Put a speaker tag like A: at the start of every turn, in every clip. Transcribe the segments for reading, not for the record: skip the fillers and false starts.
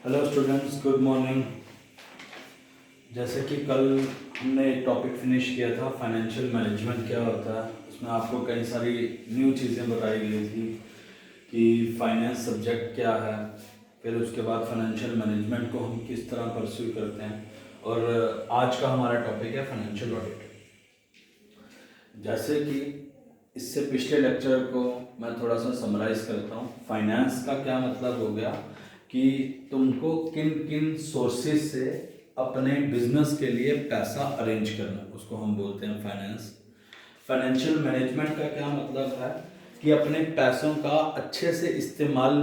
A: Hello students, good morning. जैसे कि कल हमने एक टॉपिक फिनिश किया था, फाइनेंशियल मैनेजमेंट क्या होता है। उसमें आपको कई सारी न्यू चीज़ें बताई गई थी कि फाइनेंस सब्जेक्ट क्या है, फिर उसके बाद फाइनेंशियल मैनेजमेंट को हम किस तरह परस्यू करते हैं। और आज का हमारा टॉपिक है फाइनेंशियल ऑडिट। जैसे कि इससे पिछले लेक्चर को मैं थोड़ा सा समराइज़ करता हूँ। फाइनेंस का क्या मतलब हो गया कि तुमको किन किन सोर्सेज से अपने बिजनेस के लिए पैसा अरेंज करना, उसको हम बोलते हैं फाइनेंस। फाइनेंशियल मैनेजमेंट का क्या मतलब है कि अपने पैसों का अच्छे से इस्तेमाल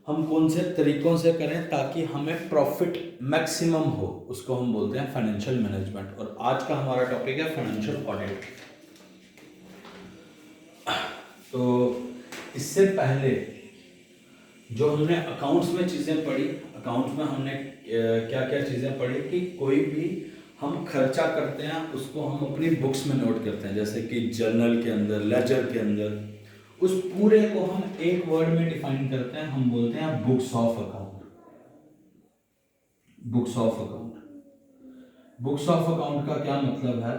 A: हम कौन से तरीकों से करें ताकि हमें प्रॉफिट मैक्सिमम हो, उसको हम बोलते हैं फाइनेंशियल मैनेजमेंट। और आज का हमारा टॉपिक है फाइनेंशियल ऑडिट। तो इससे पहले जो हमने अकाउंट्स में चीज़ें पढ़ी, अकाउंट्स में हमने क्या क्या चीज़ें पढ़ी कि कोई भी हम खर्चा करते हैं उसको हम अपनी बुक्स में नोट करते हैं, जैसे कि जर्नल के अंदर, लेजर के अंदर। उस पूरे को हम एक वर्ड में डिफाइन करते हैं, हम बोलते हैं books of account. Books of account. Books of account का क्या मतलब है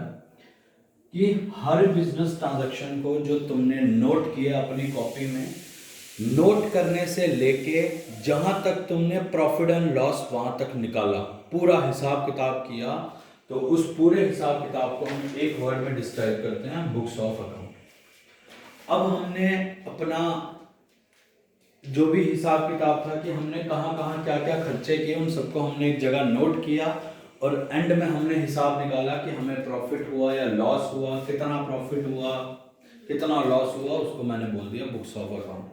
A: कि हर बिजनेस ट्रांजैक्शन को जो तुमने नोट किया अपनी कॉपी में, नोट करने से लेके जहां तक तुमने प्रॉफिट एंड लॉस वहां तक निकाला, पूरा हिसाब किताब किया, तो उस पूरे हिसाब किताब को हम एक वर्ड में डिस्क्राइब करते हैं बुक्स ऑफ अकाउंट। अब हमने अपना जो भी हिसाब किताब था कि हमने कहाँ कहाँ क्या क्या खर्चे किए, उन सबको हमने एक जगह नोट किया और एंड में हमने हिसाब निकाला कि हमें प्रॉफिट हुआ या लॉस हुआ, कितना प्रॉफिट हुआ कितना लॉस हुआ, उसको मैंने बोल दिया बुक्स ऑफ अकाउंट।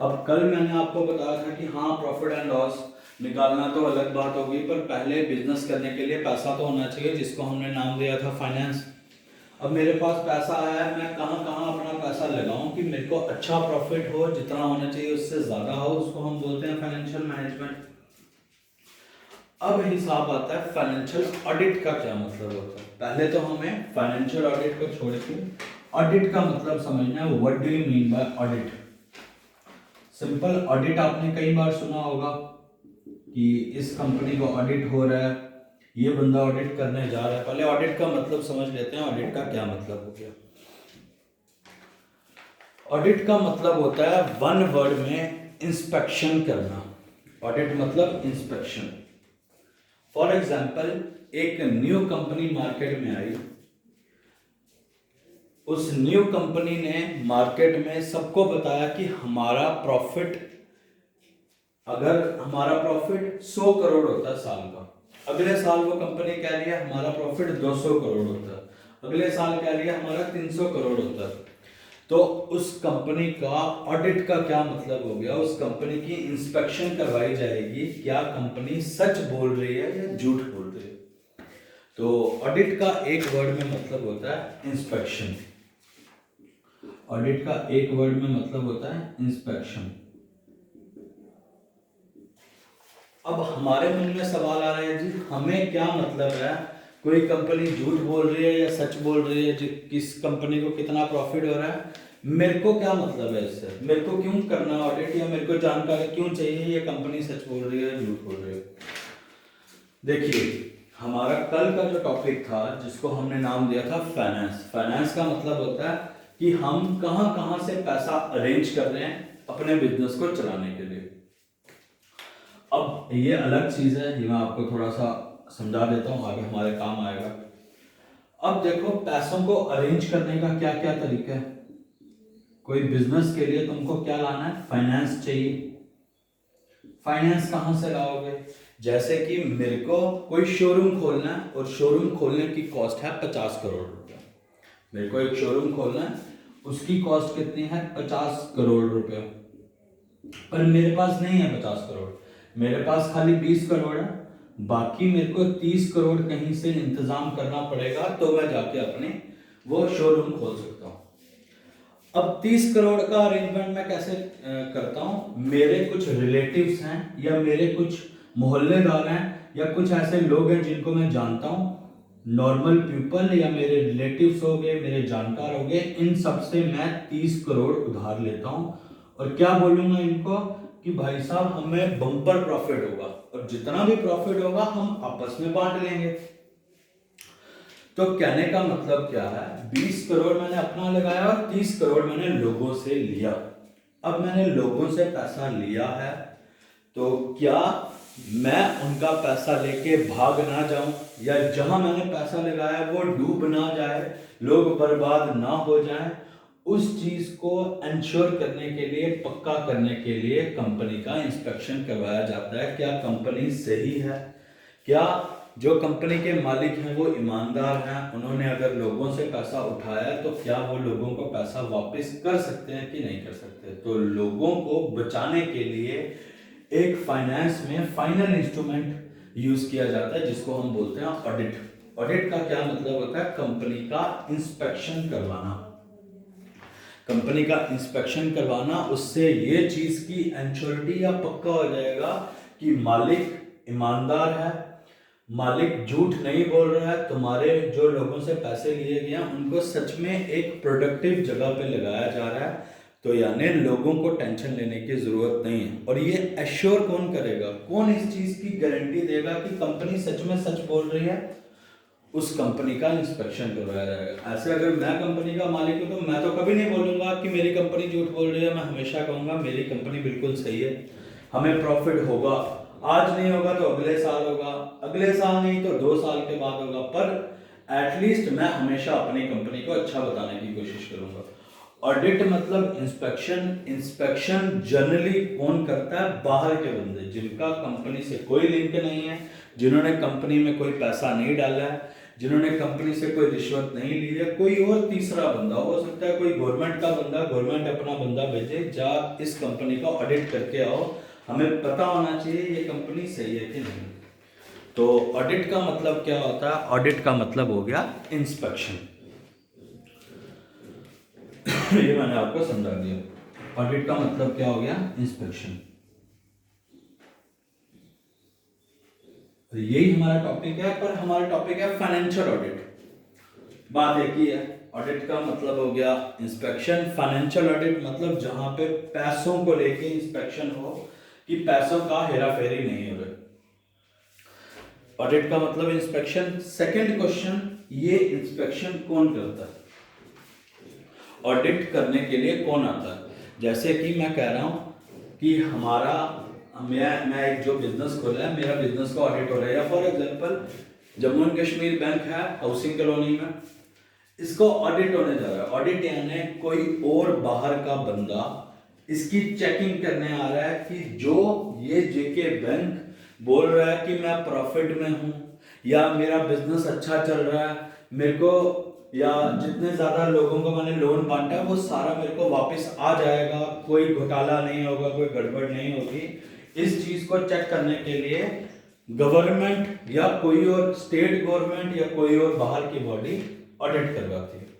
A: अब कल मैंने आपको बताया था कि हाँ, प्रॉफिट एंड लॉस निकालना तो अलग बात होगी, पर पहले बिजनेस करने के लिए पैसा तो होना चाहिए, जिसको हमने नाम दिया था फाइनेंस। अब मेरे पास पैसा है, मैं कहाँ कहाँ अपना पैसा लगाऊं कि मेरे को अच्छा प्रॉफिट हो, जितना होना चाहिए उससे ज़्यादा हो, उसको हम बोलते हैं फाइनेंशियल मैनेजमेंट। अब हिसाब आता है फाइनेंशियल ऑडिट का क्या मतलब होता है। पहले तो हमें फाइनेंशियल ऑडिट को छोड़ के ऑडिट का मतलब समझना है। What do you mean by audit? Simple audit आपने कई बार सुना होगा कि इस कंपनी को ऑडिट हो रहा है, ये बंदा ऑडिट करने जा रहा है। पहले ऑडिट का मतलब समझ लेते हैं, ऑडिट का क्या मतलब हो गया। ऑडिट का मतलब होता है वन वर्ड में इंस्पेक्शन करना। ऑडिट मतलब इंस्पेक्शन। फॉर एग्जाम्पल, एक न्यू कंपनी मार्केट में आई, उस न्यू कंपनी ने मार्केट में सबको बताया कि हमारा प्रॉफिट, अगर हमारा प्रॉफिट 100 करोड़ होता है साल का, अगले साल वो कंपनी कह रही है हमारा प्रॉफिट 200 करोड़ होता है, अगले साल कह रही है हमारा 300 करोड़ होता है, तो उस कंपनी का ऑडिट का क्या मतलब हो गया? उस कंपनी की इंस्पेक्शन करवाई जाएगी, क्या कंपनी सच बोल रही है या झूठ बोल रही है। तो ऑडिट का एक वर्ड में मतलब होता है इंस्पेक्शन। ऑडिट का एक वर्ड में मतलब होता है इंस्पेक्शन। अब हमारे मन में सवाल आ रहा है, जी हमें क्या मतलब है, कोई कंपनी झूठ बोल रही है या सच बोल रही है, किस कंपनी को कितना प्रॉफिट हो रहा है, मेरे को क्या मतलब है इससे, मेरे को क्यों करना ऑडिट, या मेरे को जानकारी क्यों चाहिए ये कंपनी सच बोल रही है झूठ बोल रही है। देखिए, हमारा कल का जो टॉपिक था जिसको हमने नाम दिया था फाइनेंस। फाइनेंस का मतलब होता है कि हम कहां कहां से पैसा अरेंज कर रहे हैं अपने बिजनेस को चलाने के लिए। अब ये अलग चीज है, ये मैं आपको थोड़ा सा समझा देता हूँ, आगे हमारे काम आएगा। अब देखो, पैसों को अरेंज करने का क्या क्या तरीका है। कोई बिजनेस के लिए तुमको क्या लाना है? फाइनेंस चाहिए। फाइनेंस कहां से लाओगे? जैसे कि मेरे को कोई शोरूम खोलना है और शोरूम खोलने की कॉस्ट है 50 करोड़ रुपया। मेरे को एक शोरूम खोलना है, उसकी कॉस्ट कितनी है? 50 करोड़ रुपया। पर मेरे पास नहीं है 50 करोड़, मेरे पास खाली 20 करोड़ है, बाकी मेरे को 30 करोड़ कहीं से इंतजाम करना पड़ेगा, तो मैं जाके अपने वो शोरूम खोल सकता हूँ। अब 30 करोड़ का अरेंजमेंट मैं कैसे करता हूँ? मेरे कुछ रिलेटिव्स हैं या मेरे कुछ मोहल्लेदार हैं या कुछ ऐसे लोग हैं जिनको मैं जानता हूँ, नॉर्मल पीपल या मेरे रिलेटिव्स हो गए, मेरे जानकार हो गए, इन सब से मैं 30 करोड़ उधार लेता हूँ और क्या बोलूँगा इनको कि भाई साहब हमें बम्पर प्रॉफिट होगा और जितना भी प्रॉफिट होगा हम आपस में बांट लेंगे। तो कहने का मतलब क्या है, 20 करोड़ मैंने अपना लगाया और 30 करोड़ मैंने लोगों से लिया। अब मैंने लोगों से पैसा लिया है तो क्या मैं उनका पैसा लेके भाग ना जाऊं, या जहां मैंने पैसा लगाया वो डूब ना जाए, लोग बर्बाद ना हो जाएं, उस चीज को इंश्योर करने के लिए, पक्का करने के लिए कंपनी का इंस्पेक्शन करवाया जाता है। क्या कंपनी सही है, क्या जो कंपनी के मालिक हैं वो ईमानदार हैं, उन्होंने अगर लोगों से पैसा उठाया तो क्या वो लोगों को पैसा वापस कर सकते हैं कि नहीं कर सकते। तो लोगों को बचाने के लिए एक फाइनेंस में फाइनल इंस्ट्रूमेंट यूज किया जाता है जिसको हम बोलते हैं ऑडिट। ऑडिट का क्या मतलब होता है, कंपनी का इंस्पेक्शन करवाना। कंपनी का इंस्पेक्शन करवाना, उससे ये चीज की इंश्योरिटी या पक्का हो जाएगा कि मालिक ईमानदार है, मालिक झूठ नहीं बोल रहा है, तुम्हारे जो लोगों से पैसे लिए गए हैं उनको सच में एक प्रोडक्टिव जगह पे लगाया जा रहा है। तो यानी लोगों को टेंशन लेने की जरूरत नहीं है। और ये एश्योर कौन करेगा, कौन इस चीज की गारंटी देगा कि कंपनी सच में सच बोल रही है, उस कंपनी का इंस्पेक्शन करवाया जाएगा। ऐसे अगर मैं कंपनी का मालिक हूं तो मैं तो कभी नहीं बोलूंगा कि मेरी कंपनी झूठ बोल रही है। मैं हमेशा कहूंगा मेरी कंपनी बिल्कुल सही है, हमें प्रॉफिट होगा, आज नहीं होगा तो अगले साल होगा, अगले साल नहीं तो 2 साल के बाद होगा, पर एटलीस्ट मैं हमेशा अपनी कंपनी को अच्छा बताने की कोशिश करूंगा। ऑडिट मतलब इंस्पेक्शन। इंस्पेक्शन जनरली कौन करता है, बाहर के बंदे जिनका कंपनी से कोई लिंक नहीं है, जिन्होंने कंपनी में कोई पैसा नहीं डाला है, जिन्होंने कंपनी से कोई रिश्वत नहीं ली है, कोई और तीसरा बंदा हो सकता है, कोई गवर्नमेंट का बंदा, गवर्नमेंट अपना बंदा भेजे, जा इस कंपनी का ऑडिट करके आओ, हमें पता होना चाहिए ये कंपनी सही है कि नहीं। तो ऑडिट का मतलब क्या होता है, ऑडिट का मतलब हो गया इंस्पेक्शन। ये मैंने आपको समझा दिया। ऑडिट का मतलब क्या हो गया, इंस्पेक्शन। यही हमारा टॉपिक है, पर हमारा टॉपिक है फाइनेंशियल ऑडिट। बात एक ही है, ऑडिट का मतलब हो गया इंस्पेक्शन, फाइनेंशियल ऑडिट मतलब जहां पे पैसों को लेके इंस्पेक्शन हो कि पैसों का हेरा फेरी नहीं हो रहा। ऑडिट का मतलब इंस्पेक्शन। सेकंड क्वेश्चन, ये इंस्पेक्शन कौन करता है, ऑडिट करने के लिए कौन आता है। जैसे कि मैं कह रहा हूं कि हमारा मैं एक जो बिजनेस खोला है, मेरा बिजनेस का ऑडिट हो रहा है, या for example Jammu and Kashmir bank है हाउसिंग कॉलोनी में, इसको ऑडिट होने जा रहा है। ऑडिट यानी कोई और बाहर का बंदा इसकी चेकिंग करने आ रहा है कि जो ये जेके बैंक बोल रहा है कि मैं प्रॉफिट में हूं, या मेरा बिजनेस अच्छा चल रहा है, मेरे को या जितने ज्यादा लोगों को मैंने लोन बांटा है वो सारा मेरे को वापस आ जाएगा, कोई घोटाला नहीं होगा, कोई गड़बड़ नहीं होगी। इस चीज को चेक करने के लिए गवर्नमेंट या कोई और स्टेट गवर्नमेंट या कोई और बाहर की बॉडी ऑडिट करवाती है।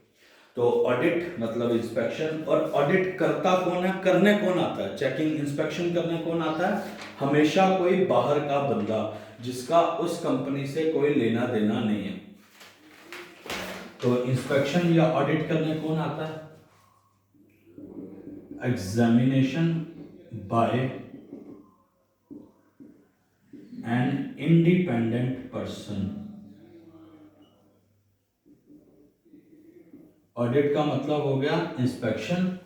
A: तो ऑडिट मतलब इंस्पेक्शन। और ऑडिट करता कौन है, करने कौन आता है, चेकिंग इंस्पेक्शन करने कौन आता है, हमेशा कोई बाहर का बंदा जिसका उस कंपनी से कोई लेना देना नहीं है। तो इंस्पेक्शन या ऑडिट करने कौन आता है, examination by an independent person. Audit का मतलब हो गया इंस्पेक्शन।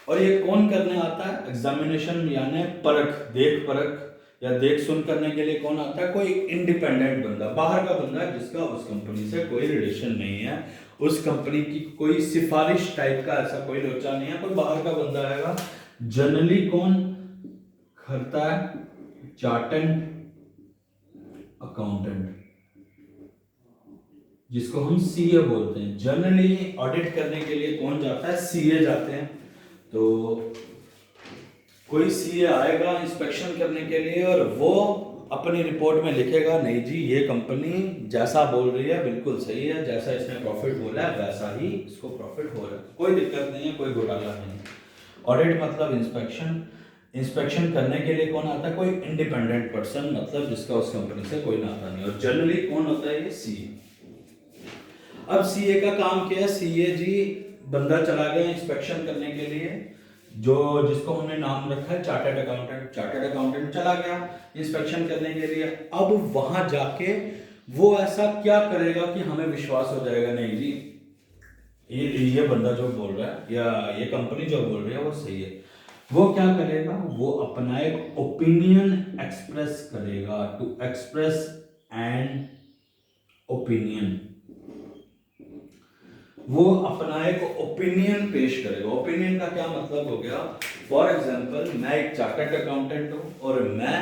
A: और ये कौन करने आता है, एग्जामिनेशन यानी परख, देख परख या देख सुन करने के लिए कौन आता है, कोई इंडिपेंडेंट बंदा, बाहर का बंदा जिसका उस कंपनी से कोई रिलेशन नहीं है, उस कंपनी की कोई सिफारिश टाइप का ऐसा कोई लोचा नहीं है, कोई बाहर का बंदा आएगा। जनरली कौन करता है, चार्टर्ड अकाउंटेंट, जिसको हम सीए बोलते हैं। जनरली ऑडिट करने के लिए कौन जाता है, सीए जाते हैं। तो कोई सीए आएगा इंस्पेक्शन करने के लिए और वो अपनी रिपोर्ट में लिखेगा, नहीं जी ये कंपनी जैसा बोल रही है बिल्कुल सही है, जैसा इसने प्रॉफिट बोला है वैसा ही इसको प्रॉफिट हो रहा है, कोई दिक्कत नहीं है, कोई घोटाला नहीं है। ऑडिट मतलब इंस्पेक्शन। इंस्पेक्शन करने के लिए कौन आता है, कोई इंडिपेंडेंट पर्सन, मतलब जिसका उस कंपनी से कोई नाता नहीं। और जनरली कौन होता है, ये सीए। अब सीए का काम क्या है, सीए जी बंदा चला गया इंस्पेक्शन करने के लिए, जो जिसको हमने नाम रखा है चार्टर्ड अकाउंटेंट, चार्टर्ड अकाउंटेंट चला गया इंस्पेक्शन करने के लिए। अब वहां जाके वो ऐसा क्या करेगा कि हमें विश्वास हो जाएगा नहीं जी ये बंदा जो बोल रहा है या ये कंपनी जो बोल रही है वो सही है। वो क्या करेगा, वो अपना एक ओपिनियन एक्सप्रेस करेगा, टू एक्सप्रेस एन ओपिनियन। वो अपना एक ओपिनियन पेश करेगा। ओपिनियन का क्या मतलब हो गया, फॉर एग्जांपल मैं एक चार्टर्ड अकाउंटेंट हूं और मैं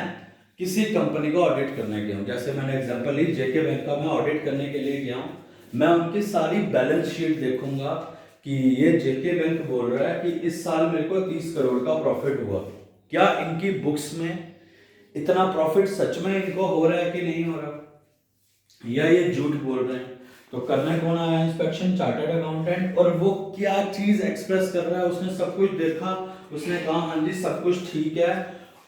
A: किसी कंपनी को ऑडिट करने गया हूं, जैसे मैंने एग्जांपल ली जेके बैंक का, मैं ऑडिट करने के लिए गया हूं। मैं उनकी सारी बैलेंस शीट देखूंगा कि ये जेके बैंक बोल रहा है कि इस साल मेरे को 30 करोड़ का प्रॉफिट हुआ, क्या इनकी बुक्स में इतना प्रॉफिट सच में इनको हो रहा है कि नहीं हो रहा, या ये झूठ बोल रहे हैं। तो करने कौन आया इंस्पेक्शन, चार्टर्ड अकाउंटेंट। और वो क्या चीज एक्सप्रेस कर रहा है, उसने सब कुछ देखा, उसने कहा हाँ जी सब कुछ ठीक है।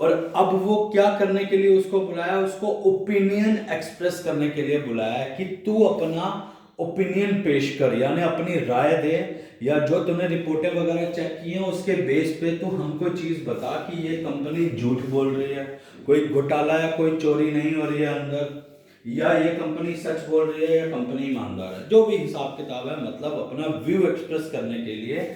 A: और अब वो क्या करने के लिए उसको बुलाया, उसको ओपिनियन एक्सप्रेस करने के लिए बुलाया कि तू अपना ओपिनियन पेश कर, यानी अपनी राय दे, या जो तूने रिपोर्टें वगैरह चेक की हैं उसके बेस पे तू हमको चीज बता कि ये कंपनी झूठ बोल रही है, कोई घोटाला या कोई चोरी नहीं हो रही है अंदर, या ये कंपनी सच बोल रही है या कंपनी ईमानदार है। जो भी हिसाब किताब है, मतलब अपना व्यू एक्सप्रेस करने के लिए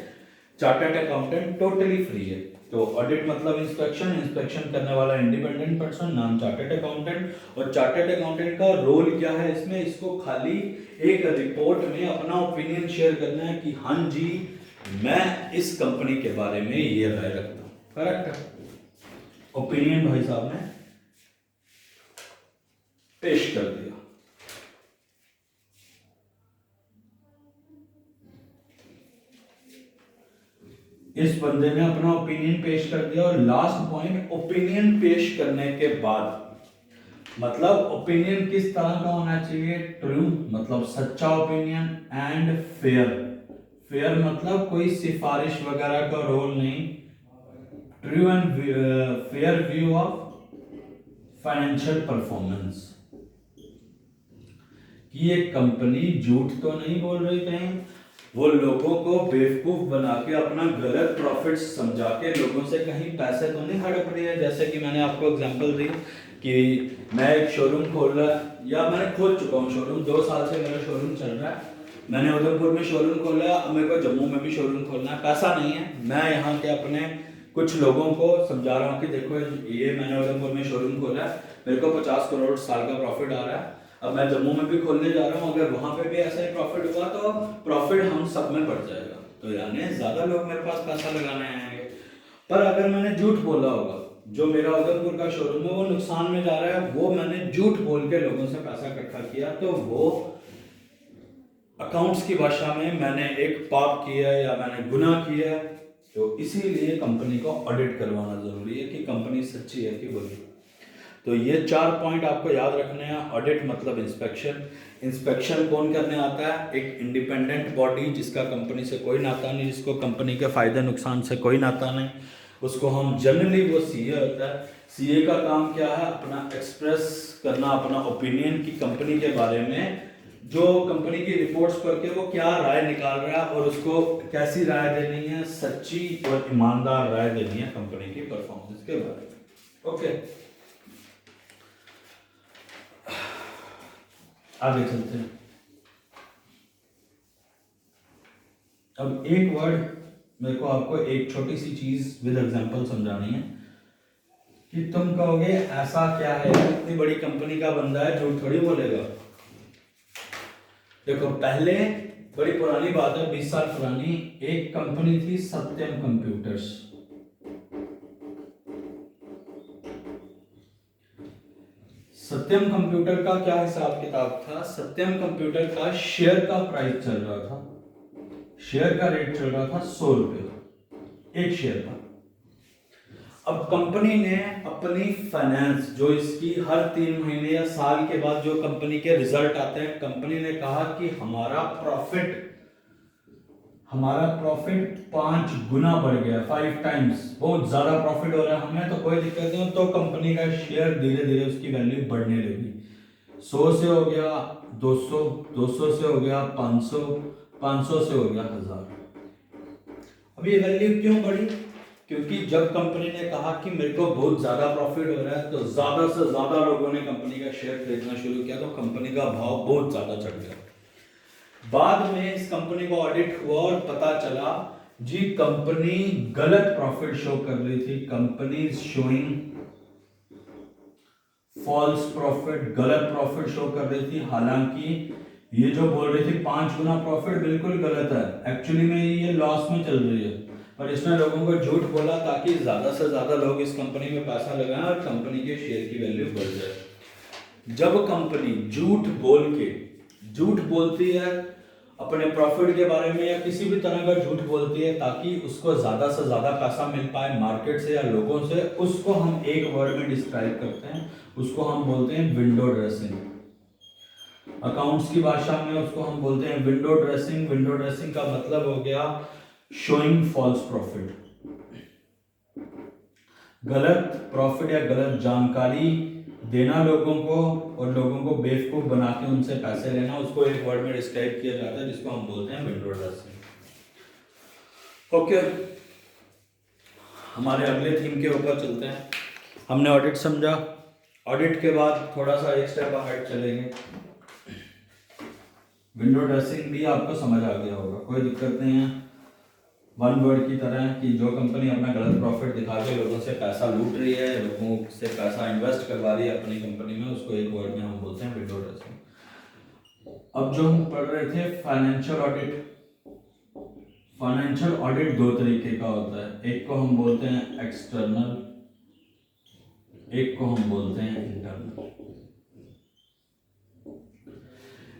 A: चार्टर्ड अकाउंटेंट टोटली फ्री है। तो ऑडिट मतलब इंस्पेक्शन, इंस्पेक्शन करने वाला इंडिपेंडेंट पर्सन नाम चार्टर्ड अकाउंटेंट। और चार्टर्ड अकाउंटेंट का रोल क्या है इसमें, इसको खाली एक रिपोर्ट में अपना ओपिनियन शेयर करना है कि हाँ जी मैं इस कंपनी के बारे में ये राय रखता हूँ। करेक्ट, ओपिनियन भाई साहब ने पेश कर दिया। इस बंदे ने अपना ओपिनियन पेश कर दिया। और लास्ट पॉइंट, ओपिनियन पेश करने के बाद मतलब ओपिनियन किस तरह का होना चाहिए, ट्रू मतलब सच्चा ओपिनियन, एंड फेयर, फेयर मतलब कोई सिफारिश वगैरह का रोल नहीं, true and fair view of financial performance, कि ये कंपनी झूठ तो नहीं बोल रही कहीं, वो लोगों को बेवकूफ बना के अपना गलत प्रॉफिट समझा के लोगों से कहीं पैसे तो नहीं हड़प रही है। जैसे कि मैंने आपको एग्जांपल दी कि मैं एक शोरूम खोल रहा है, या मैंने खोल चुका हूँ शोरूम, 2 साल से मेरा शोरूम चल रहा है। मैंने उधमपुर में शोरूम खोला है, अब मेरे को जम्मू में भी शोरूम खोलना है। पैसा नहीं है, मैं यहाँ के अपने कुछ लोगों को समझा रहा हूँ कि देखो ये मैंने उधमपुर में शोरूम खोला है, मेरे को 50 करोड़ साल का प्रॉफिट आ रहा है, अब मैं जम्मू में भी खोलने जा रहा हूँ, अगर वहां पे भी ऐसा ही प्रॉफिट हुआ तो प्रॉफिट हम सब में बढ़ जाएगा। तो यानी ज्यादा लोग मेरे पास पैसा लगाने आएंगे। पर अगर मैंने झूठ बोला होगा, जो मेरा उधमपुर का शोरूम है वो नुकसान में जा रहा है, वो मैंने झूठ बोल के लोगों से पैसा इकट्ठा किया, तो वो अकाउंट्स की भाषा में मैंने एक पाप किया या मैंने गुनाह किया। तो इसीलिए कंपनी को ऑडिट करवाना जरूरी है कि कंपनी सच्ची है कि बुरी। तो ये 4 पॉइंट आपको याद रखने हैं। ऑडिट मतलब इंस्पेक्शन, इंस्पेक्शन कौन करने आता है, एक इंडिपेंडेंट बॉडी जिसका कंपनी से कोई नाता नहीं, जिसको कंपनी के फायदे नुकसान से कोई नाता नहीं, उसको हम जनरली वो सीए होता है। सीए का काम क्या है, अपना एक्सप्रेस करना अपना ओपिनियन की कंपनी के बारे में, जो कंपनी की रिपोर्ट्स पढ़ के वो क्या राय निकाल रहा है और उसको कैसी राय देनी है, सच्ची और ईमानदार राय देनी है कंपनी की परफॉर्मेंस के बारे में। ओके, आगे चलते हैं। अब एक वर्ड मेरे को आपको एक छोटी सी चीज विद एग्जांपल समझानी है कि तुम कहोगे ऐसा क्या है, इतनी बड़ी कंपनी का बंदा है, झूठ थोड़ी बोलेगा। देखो पहले बड़ी पुरानी बात है, 20 साल पुरानी, एक कंपनी थी सत्यम कंप्यूटर्स। सत्यम कंप्यूटर का क्या हिसाब किताब था, सत्यम कंप्यूटर का शेयर का प्राइस चल रहा था, शेयर का रेट चल रहा था 100 रुपये एक शेयर का। अब कंपनी ने अपनी फाइनेंस, जो इसकी हर 3 महीने या साल के बाद जो कंपनी के रिजल्ट आते हैं, कंपनी ने कहा कि हमारा प्रॉफिट 5 गुना बढ़ गया, 5 टाइम्स, बहुत ज्यादा प्रॉफिट हो रहा है हमें, तो कोई दिक्कत नहीं। तो कंपनी का शेयर धीरे धीरे उसकी वैल्यू बढ़ने लगी, 100 से हो गया 200, 200 से हो गया 500, 500 से हो गया 1000। अब ये वैल्यू क्यों बढ़ी, क्योंकि जब कंपनी ने कहा कि मेरे को बहुत ज्यादा प्रॉफिट हो रहा है तो ज्यादा से ज्यादा लोगों ने कंपनी का शेयर खरीदना शुरू किया, तो कंपनी का भाव बहुत ज्यादा चढ़ गया। बाद में इस कंपनी को ऑडिट हुआ और पता चला जी कंपनी गलत प्रॉफिट शो कर रही थी, कंपनी शोइंग फॉल्स प्रॉफिट, गलत प्रॉफिट शो कर रही थी। हालांकि ये जो बोल रही थी 5 गुना प्रॉफिट बिल्कुल गलत है, एक्चुअली में ये लॉस में चल रही है, पर इसने लोगों को झूठ बोला ताकि ज्यादा से ज्यादा लोग इस कंपनी में पैसा लगाएं और कंपनी के शेयर की वैल्यू बढ़ जाए। जब कंपनी झूठ बोलती है अपने प्रॉफिट के बारे में या किसी भी तरह का झूठ बोलती है ताकि उसको ज्यादा से ज्यादा पैसा मिल पाए मार्केट से या लोगों से, उसको हम एक वर्ड में डिस्क्राइब करते हैं, उसको हम बोलते हैं विंडो ड्रेसिंग। अकाउंट्स की भाषा में उसको हम बोलते हैं विंडो ड्रेसिंग। विंडो ड्रेसिंग का मतलब हो गया शोइंग फॉल्स प्रॉफिट, गलत प्रॉफिट या गलत जानकारी देना लोगों को और लोगों को बेवकूफ बना के उनसे पैसे लेना, उसको एक वर्ड में डिस्क्राइब किया जाता है जिसको हम बोलते हैं विंडो ड्रेसिंग। ओके, हमारे अगले थीम के ऊपर चलते हैं। हमने ऑडिट समझा, ऑडिट के बाद थोड़ा सा एक स्टेप आगे चलेंगे। विंडो ड्रेसिंग भी आपको समझ आ गया होगा, कोई दिक्कत नहीं है। वन वर्ड की तरह कि जो कंपनी अपना गलत प्रॉफिट दिखा के लोगों से पैसा लूट रही है, लोगों से पैसा इन्वेस्ट करवा रही है अपनी कंपनी में, उसको एक वर्ड में हम बोलते हैं विंडो ड्रेसिंग। अब जो हम पढ़ रहे थे फाइनेंशियल ऑडिट, फाइनेंशियल ऑडिट दो तरीके का होता है, एक को हम बोलते हैं एक्सटर्नल, एक को हम बोलते हैं इंटरनल।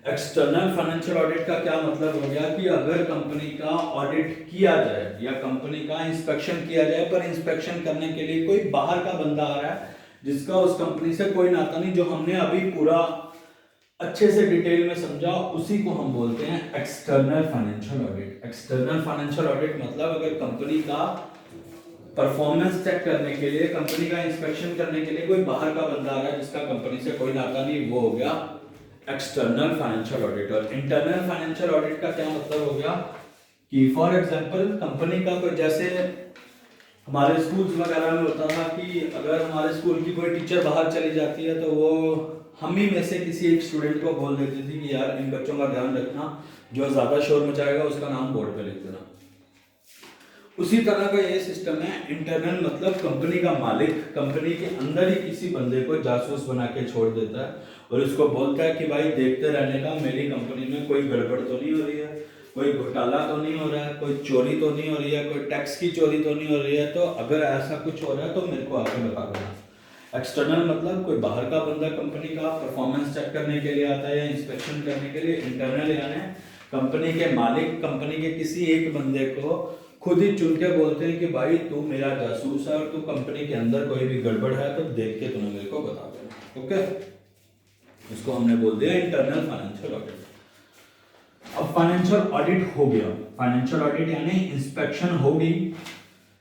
A: एक्सटर्नल फाइनेंशियल ऑडिट का क्या मतलब हो गया कि अगर कंपनी का ऑडिट किया जाए या कंपनी का इंस्पेक्शन किया जाए, पर इंस्पेक्शन करने के लिए कोई बाहर का बंदा आ रहा है जिसका उस कंपनी से कोई नाता नहीं, जो हमने अभी पूरा अच्छे से डिटेल में समझा, उसी को हम बोलते हैं external financial audit. External financial audit मतलब अगर कंपनी का परफॉर्मेंस चेक करने के लिए, कंपनी का इंस्पेक्शन करने के लिए कोई बाहर का बंदा आ रहा है जिसका कंपनी से कोई नाता नहीं, वो हो गया एक्सटर्नल फाइनेंशियल ऑडिट। और इंटरनल फाइनेंशियल ऑडिट का क्या मतलब हो गया कि फॉर एग्जांपल कंपनी का कोई, जैसे हमारे स्कूल्स वगैरह में होता था कि अगर हमारे स्कूल की कोई टीचर बाहर चली जाती है तो वो हम ही में से किसी एक स्टूडेंट को बोल देती थी कि यार इन बच्चों का ध्यान रखना, जो ज्यादा शोर मचाएगा उसका नाम बोर्ड पे लिख देना। उसी तरह का ये सिस्टम है। इंटरनल मतलब कंपनी का मालिक कंपनी के अंदर ही किसी बंदे को जासूस बना के छोड़ देता है और उसको बोलता है कि भाई देखते रहने का, मेरी कंपनी में कोई गड़बड़ तो नहीं हो रही है, कोई घोटाला तो नहीं हो रहा है, कोई चोरी तो नहीं हो रही है, कोई टैक्स की चोरी तो नहीं हो रही है, तो अगर ऐसा कुछ हो रहा है तो मेरे को आके बता देना। एक्सटर्नल मतलब कोई बाहर का बंदा कंपनी का परफॉर्मेंस चेक करने के लिए आता है या इंस्पेक्शन करने के लिए। इंटरनल यानी कंपनी के मालिक कंपनी के किसी एक बंदे को खुद ही चुन के बोलते हैं कि भाई तू मेरा जासूस है और तू कंपनी के अंदर कोई भी गड़बड़ है तो देख के तूने मेरे को बता देना। ओके, इसको हमने बोल दिया इंटरनल फाइनेंशियल ऑडिट। अब फाइनेंशियल ऑडिट हो गया, फाइनेंशियल ऑडिट यानी इंस्पेक्शन हो गई,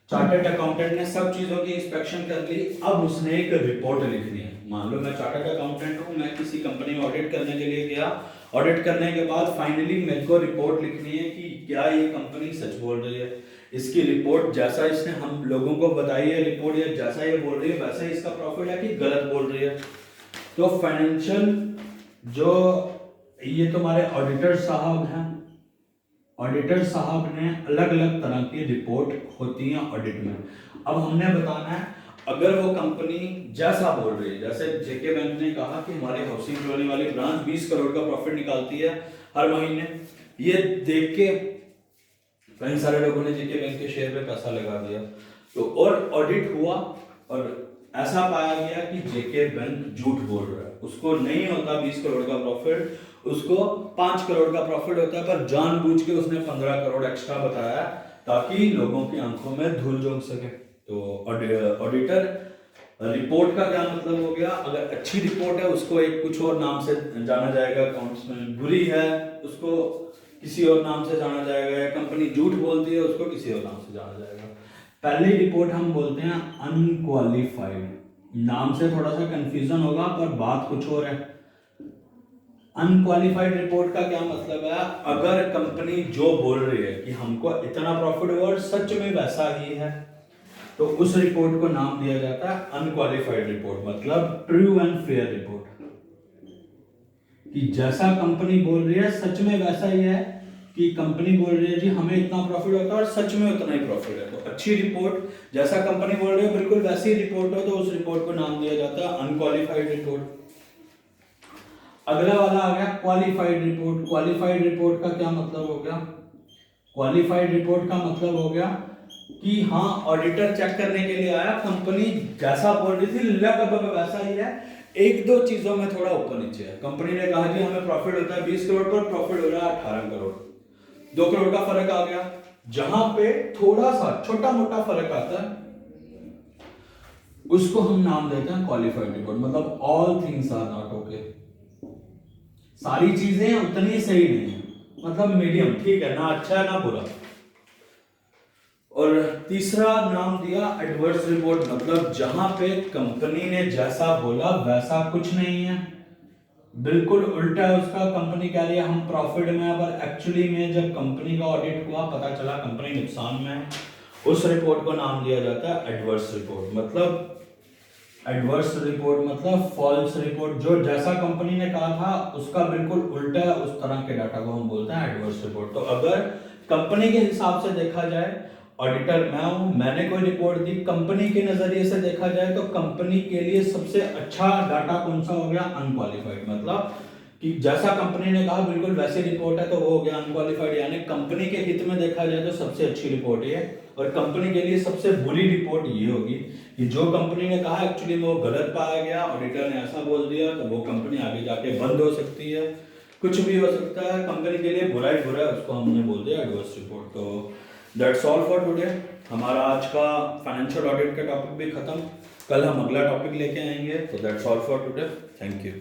A: चार्टर्ड अकाउंटेंट ने सब चीजों की इंस्पेक्शन कर ली, अब उसने एक रिपोर्ट लिखनी है। मान लो मैं चार्टर्ड अकाउंटेंट हूं, मैं किसी कंपनी में ऑडिट करने के लिए गया, ऑडिट करने के बाद फाइनली मेरे को रिपोर्ट लिखनी है कि क्या ये कंपनी सच बोल रही है, इसकी रिपोर्ट जैसा इसने हम लोगों को बताई है रिपोर्ट, या जैसा ये बोल रही है वैसा ही इसका प्रॉफिट है कि गलत बोल रही है। तो फाइनेंशियल जो ये तुम्हारे ऑडिटर साहब हैं, ऑडिटर साहब ने अलग अलग तरह की रिपोर्ट होती है ऑडिट में। अब हमने बताना है अगर वो कंपनी जैसा बोल रही है, जैसे जेके बैंक ने कहा कि हमारे हाउसिंग कॉलोनी वाली ब्रांच 20 करोड़ का प्रॉफिट निकालती है हर महीने, ये देख के कई सारे लोगों ने जेके बैंक के शेयर पे पैसा लगा दिया, तो और ऑडिट हुआ और ऐसा पाया गया कि जेके बैंक झूठ बोल रहा है, उसको नहीं होता 20 करोड़ का प्रॉफिट, उसको 5 करोड़ का प्रॉफिट होता है, पर जानबूझ के उसने 15 करोड़ एक्स्ट्रा बताया ताकि लोगों की आंखों में धूल झोंक सके। तो ऑडिटर रिपोर्ट का क्या मतलब हो गया, अगर अच्छी रिपोर्ट है उसको एक कुछ और नाम से जाना जाएगा अकाउंट्स में, बुरी है उसको किसी और नाम से जाना जाएगा, या कंपनी झूठ बोलती है उसको किसी और नाम से जाना जाएगा। पहली रिपोर्ट हम बोलते हैं अनक्वालिफाइड, नाम से थोड़ा सा कंफ्यूजन होगा पर बात कुछ और है। अनक्वालिफाइड रिपोर्ट का क्या मतलब है, अगर कंपनी जो बोल रही है कि हमको इतना प्रॉफिट हुआ और सच में वैसा ही है, तो उस रिपोर्ट को नाम दिया जाता है अनक्वालिफाइड रिपोर्ट, मतलब ट्रू एंड फेयर रिपोर्ट, कि जैसा कंपनी बोल रही है सच में वैसा ही है, कि कंपनी बोल रही है जी हमें इतना प्रॉफिट होता है और सच में उतना ही प्रॉफिट है। तो अच्छी रिपोर्ट, जैसा कंपनी बोल रही है बिल्कुल वैसी रिपोर्ट हो, तो उस रिपोर्ट को नाम दिया जाता है अनक्वालिफाइड रिपोर्ट। अगला वाला आ गया क्वालिफाइड रिपोर्ट। क्वालिफाइड रिपोर्ट का क्या मतलब हो गया? क्वालिफाइड रिपोर्ट का मतलब हो गया कि हाँ ऑडिटर चेक करने के लिए आया, कंपनी जैसा बोल रही थी लगभग वैसा ही है, एक दो चीजों में थोड़ा ऊपर नीचे है। कंपनी ने कहा कि हमें प्रॉफिट होता है 20 करोड़ पर, प्रॉफिट हो रहा है 18 करोड़, 2 करोड़ का फर्क आ गया। जहां पे थोड़ा सा छोटा मोटा फर्क आता है उसको हम नाम देते हैं क्वालिफाइड रिपोर्ट, मतलब all things are not okay, सारी चीजें उतनी सही नहीं है, मतलब मीडियम, ठीक है ना, अच्छा है ना बुरा। और तीसरा नाम दिया एडवर्स रिपोर्ट, मतलब जहां पे कंपनी ने जैसा बोला वैसा कुछ नहीं है, बिल्कुल उल्टा है उसका। कंपनी कह रही है हम प्रॉफिट में है, पर एक्चुअली में जब कंपनी का ऑडिट हुआ पता चला कंपनी नुकसान में है, उस रिपोर्ट को नाम दिया जाता है एडवर्स रिपोर्ट। मतलब एडवर्स रिपोर्ट मतलब फॉल्स रिपोर्ट, जो जैसा कंपनी ने कहा था उसका बिल्कुल उल्टा है, उस तरह के डाटा को हम बोलते हैं एडवर्स रिपोर्ट। तो अगर कंपनी के हिसाब से देखा जाए, ऑडिटर मैं हूं, मैंने कोई रिपोर्ट दी, कंपनी के नजरिए से देखा जाए तो कंपनी के लिए सबसे अच्छा डाटा कौन सा हो गया? अनक्वालिफाइड, मतलब कि जैसा कंपनी ने कहा बिल्कुल वैसी रिपोर्ट है, तो वो हो गया अनक्वालिफाइड। यानी कंपनी के हित में देखा जाए तो सबसे अच्छी रिपोर्ट ये है, और कंपनी के लिए सबसे बुरी रिपोर्ट ये होगी कि जो कंपनी ने कहा एक्चुअली में वो गलत पाया गया, ऑडिटर ने ऐसा बोल दिया, तो वो कंपनी आगे जाके बंद हो सकती है, कुछ भी हो सकता है, कंपनी के लिए बुरा ही बुरा है, उसको हमने बोल दिया एडवर्स रिपोर्ट। तो दैट्स ऑल फॉर टुडे। हमारा आज का फाइनेंशियल ऑडिट का टॉपिक भी खत्म, कल हम अगला टॉपिक लेके आएंगे। तो that's all for today, thank you.